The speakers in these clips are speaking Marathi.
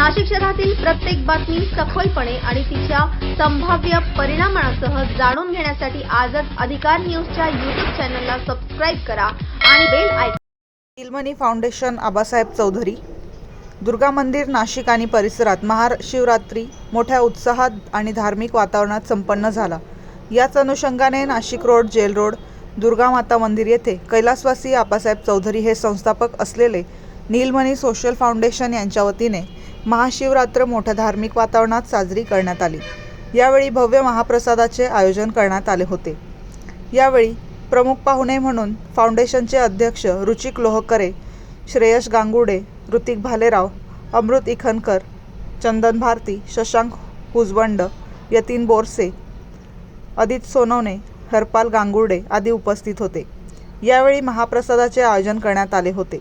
नाशिक शहरातील प्रत्येक बातमी सखोलपणे आणि तिच्या संभाव्य परिणामांसह जाणून घेण्यासाठी आजच अधिकार न्यूजच्या YouTube चॅनलला सबस्क्राइब करा आणि bell icon. Neelmani Foundation Abasaheb Chaudhari. Durga Mandir Nashik आणि परिसरात महाशिवरात्री मोठ्या उत्साहात आणि धार्मिक वातावरणात संपन्न झाला. याच अनुषंगाने Nashik road, jail road, Durga माता मंदिर येथे कैलासवासी आबासाहेब चौधरी हे संस्थापक असलेले नीलमणी सोशल फाउंडेशन यांच्या वतीने महाशिवरात्र मोठ्या धार्मिक वातावरणात साजरी करण्यात आली. यावेळी भव्य महाप्रसादाचे आयोजन करण्यात आले होते. यावेळी प्रमुख पाहुणे म्हणून फाउंडेशनचे अध्यक्ष रुचिक लोहकरे, श्रेयस गांगुर्डे, ऋतिक भालेराव, अमृत इखनकर, चंदन भारती, शशांक हुजबंड, यतीन बोरसे, अदित सोनवणे, हरपाल गांगुर्डे आदी उपस्थित होते. यावेळी महाप्रसादाचे आयोजन करण्यात आले होते.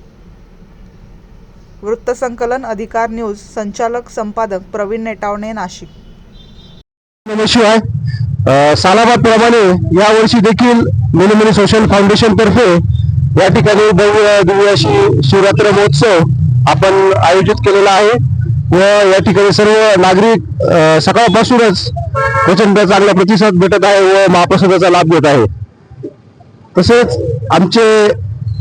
वृत्तसंकलन अधिकार न्यूज, संचालक संपादक प्रवीण नेटावणे, नाशिक. नमस्कार. सालाबादप्रमाणे यावर्षी देखील नीलमणी सोशल फाउंडेशन तर्फे या ठिकाणी भव्य दिव्य अशी शिवरात्र महोत्सव आपण आयोजित केलेला आहे व या ठिकाणी सर्व नागरिक सकाळपासूनच प्रचंड चांगला प्रतिसाद भेटत आहे व महाप्रसादाचा लाभ घेत आहे. तसेच आमचे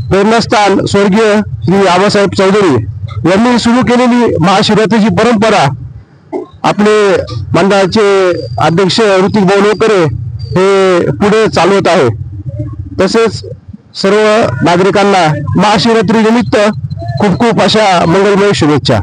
प्रेरणास्थान स्वर्गीय श्री आबासाहेब चौधरी यांनी सुरू केलेली महाशिवरात्रीची परंपरा आपले मंडळाचे अध्यक्ष ऋतिक लोहकरे हे पुढे चालवत आहे. तसेच सर्व नागरिकांना महाशिवरात्री निमित्त खूप खूप अशा मंगलमय शुभेच्छा.